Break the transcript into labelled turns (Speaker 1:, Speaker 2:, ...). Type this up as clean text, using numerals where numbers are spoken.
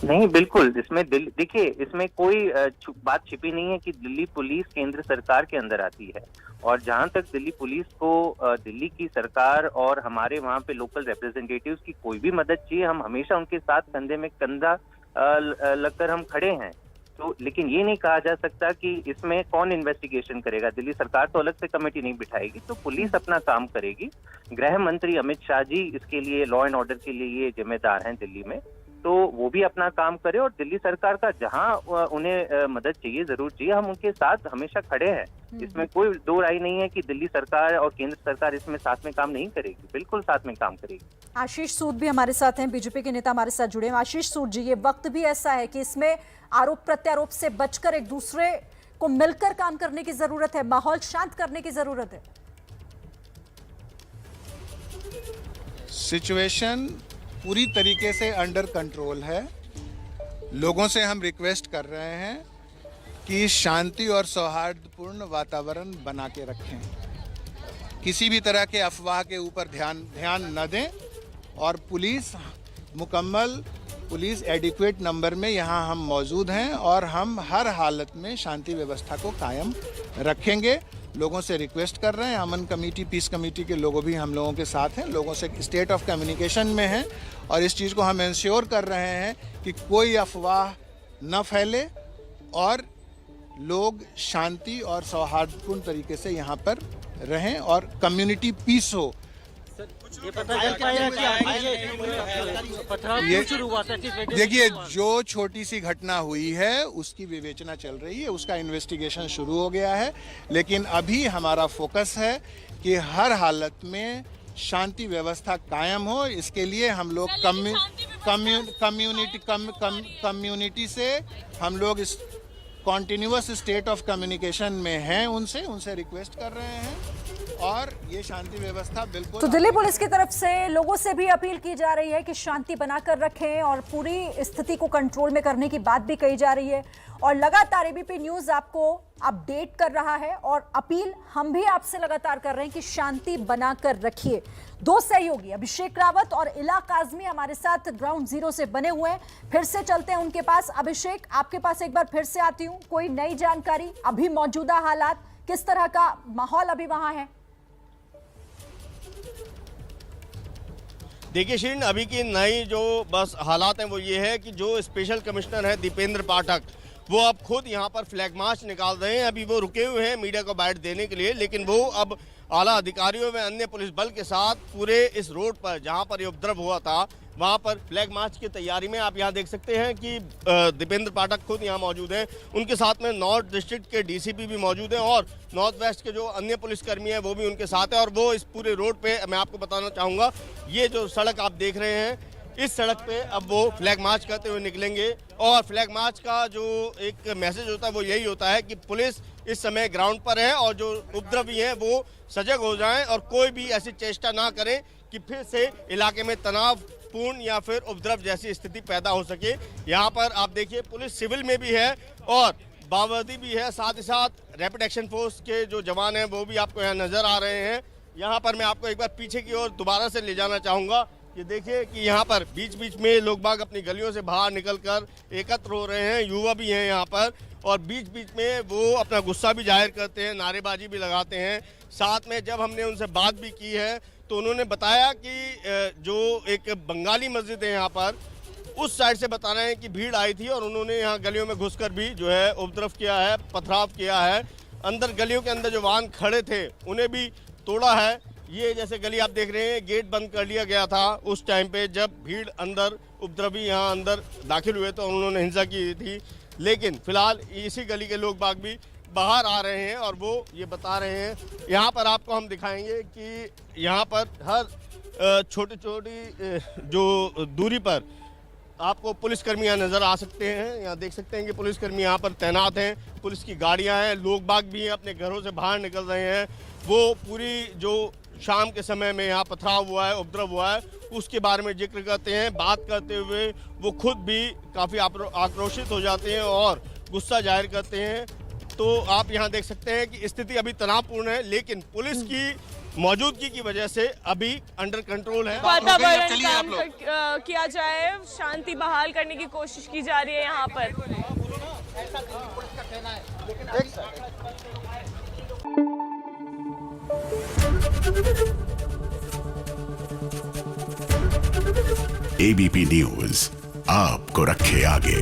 Speaker 1: नहीं, बिल्कुल इसमें देखिए, इसमें कोई बात छिपी नहीं है कि दिल्ली पुलिस केंद्र सरकार के अंदर आती है। और जहां तक दिल्ली पुलिस को दिल्ली की सरकार और हमारे वहां पे लोकल रिप्रेजेंटेटिव्स की कोई भी मदद चाहिए, हम हमेशा उनके साथ कंधे में कंधा लगकर हम खड़े हैं। तो लेकिन ये नहीं कहा जा सकता कि इसमें कौन इन्वेस्टिगेशन करेगा। दिल्ली सरकार तो अलग से कमेटी नहीं बिठाएगी, तो पुलिस अपना काम करेगी। गृह मंत्री अमित शाह जी इसके लिए, लॉ एंड ऑर्डर के लिए ये जिम्मेदार हैं दिल्ली में, तो वो भी अपना काम करे। और दिल्ली सरकार का जहां उन्हें मदद चाहिए, जरूर चाहिए, हम उनके साथ हमेशा खड़े हैं। इसमें कोई दो राय नहीं है कि दिल्ली सरकार और केंद्र सरकार इसमें साथ में काम नहीं करेगी, बिल्कुल साथ में काम करेगी।
Speaker 2: आशीष सूद भी हमारे साथ हैं, बीजेपी के नेता हमारे साथ जुड़े हैं। आशीष सूद जी, ये वक्त भी ऐसा है कि इसमें आरोप प्रत्यारोप से बचकर एक दूसरे को मिलकर काम करने की जरूरत है, माहौल शांत करने की जरूरत है।
Speaker 3: सिचुएशन पूरी तरीके से अंडर कंट्रोल है। लोगों से हम रिक्वेस्ट कर रहे हैं कि शांति और सौहार्दपूर्ण वातावरण बना के रखें, किसी भी तरह के अफवाह के ऊपर ध्यान न दें। और पुलिस एडिक्वेट नंबर में यहाँ हम मौजूद हैं और हम हर हालत में शांति व्यवस्था को कायम रखेंगे। लोगों से रिक्वेस्ट कर रहे हैं, अमन कमेटी, पीस कमेटी के लोगों भी हम लोगों के साथ हैं, लोगों से स्टेट ऑफ कम्युनिकेशन में हैं और इस चीज़ को हम इंश्योर कर रहे हैं कि कोई अफवाह न फैले और लोग शांति और सौहार्दपूर्ण तरीके से यहाँ पर रहें और कम्युनिटी पीस हो।
Speaker 4: ये पता चला कि शुरू हुआ था।
Speaker 3: देखिए, जो छोटी सी घटना हुई है उसकी विवेचना चल रही है, उसका इन्वेस्टिगेशन शुरू हो गया है, लेकिन अभी हमारा फोकस है कि हर हालत में शांति व्यवस्था कायम हो। इसके लिए हम लोग कम्युनिटी से हम लोग इस कॉन्टिन्यूअस स्टेट ऑफ कम्युनिकेशन में हैं, उनसे रिक्वेस्ट कर रहे हैं और ये शांति व्यवस्था बिल्कुल।
Speaker 2: तो दिल्ली पुलिस की तरफ से लोगों से भी अपील की जा रही है कि शांति बनाकर रखें और पूरी स्थिति को कंट्रोल में करने की बात भी कही जा रही है। और लगातार एबीपी न्यूज आपको अपडेट कर रहा है और अपील हम भी आपसे लगातार कर रहे हैं कि शांति बनाकर रखिए। दो सहयोगी अभिषेक रावत और इला काजमी हमारे साथ ग्राउंड जीरो से बने हुए हैं, फिर से चलते हैं उनके पास। अभिषेक, आपके पास एक बार फिर से आती हूं, कोई नई जानकारी, अभी मौजूदा हालात, किस तरह का माहौल अभी वहां है?
Speaker 4: देखिए शिरीन, अभी की नई जो बस हालात हैं वो ये है कि जो स्पेशल कमिश्नर है दीपेंद्र पाठक, वो अब खुद यहाँ पर फ्लैग मार्च निकाल रहे हैं। अभी वो रुके हुए हैं मीडिया को बाइट देने के लिए, लेकिन वो अब आला अधिकारियों में अन्य पुलिस बल के साथ पूरे इस रोड पर जहाँ पर ये उपद्रव हुआ था वहाँ पर फ्लैग मार्च की तैयारी में। आप यहाँ देख सकते हैं कि दीपेंद्र पाठक खुद यहाँ मौजूद हैं, उनके साथ में नॉर्थ डिस्ट्रिक्ट के डीसीपी भी मौजूद हैं और नॉर्थ वेस्ट के जो अन्य पुलिसकर्मी हैं वो भी उनके साथ हैं। और वो इस पूरे रोड पे, मैं आपको बताना चाहूँगा, ये जो सड़क आप देख रहे हैं, इस सड़क पे अब वो फ्लैग मार्च करते हुए निकलेंगे। और फ्लैग मार्च का जो एक मैसेज होता है वो यही होता है कि पुलिस इस समय ग्राउंड पर है और जो उपद्रवी हैं वो सजग हो जाएं और कोई भी ऐसी चेष्टा ना करें कि फिर से इलाके में तनावपूर्ण या फिर उपद्रव जैसी स्थिति पैदा हो सके। यहाँ पर आप देखिए पुलिस सिविल में भी है और बावर्दी भी है, साथ ही साथ रैपिड एक्शन फोर्स के जो जवान हैं वो भी आपको यहाँ नजर आ रहे हैं। यहाँ पर मैं आपको एक बार पीछे की ओर दोबारा से ले जाना चाहूँगा। ये देखिए कि यहाँ पर बीच बीच में लोग बाग अपनी गलियों से बाहर निकलकर एकत्र हो रहे हैं, युवा भी हैं यहाँ पर, और बीच बीच में वो अपना गुस्सा भी जाहिर करते हैं, नारेबाजी भी लगाते हैं। साथ में जब हमने उनसे बात भी की है तो उन्होंने बताया कि जो एक बंगाली मस्जिद है यहाँ पर, उस साइड से बता रहे हैं कि भीड़ आई थी और उन्होंने यहाँ गलियों में घुसकर भी जो है उपद्रव किया है, पथराव किया है। अंदर गलियों के अंदर जो वाहन खड़े थे उन्हें भी तोड़ा है। ये जैसे गली आप देख रहे हैं, गेट बंद कर लिया गया था उस टाइम पे जब भीड़ अंदर, उपद्रवी यहाँ अंदर दाखिल हुए तो उन्होंने हिंसा की थी। लेकिन फिलहाल इसी गली के लोग बाग भी बाहर आ रहे हैं और वो ये बता रहे हैं। यहाँ पर आपको हम दिखाएंगे कि यहाँ पर हर छोटी छोटी जो दूरी पर आपको पुलिसकर्मी यहाँ नज़र आ सकते हैं। यहाँ देख सकते हैं कि पुलिसकर्मी यहाँ पर तैनात हैं, पुलिस की गाड़ियाँ हैं, लोग बाग भी अपने घरों से बाहर निकल रहे हैं। वो पूरी जो शाम के समय में यहाँ पथराव हुआ है, उपद्रव हुआ है, उसके बारे में जिक्र करते हैं। बात करते हुए वो खुद भी काफ़ी आक्रोशित हो जाते हैं और गुस्सा जाहिर करते हैं। तो आप यहाँ देख सकते हैं कि स्थिति अभी तनावपूर्ण है, लेकिन पुलिस की मौजूदगी की वजह से अभी अंडर कंट्रोल है।
Speaker 5: वातावरण काम किया जाए, शांति बहाल करने की कोशिश की जा रही है यहाँ पर।
Speaker 6: एबीपी न्यूज आपको रखे आगे।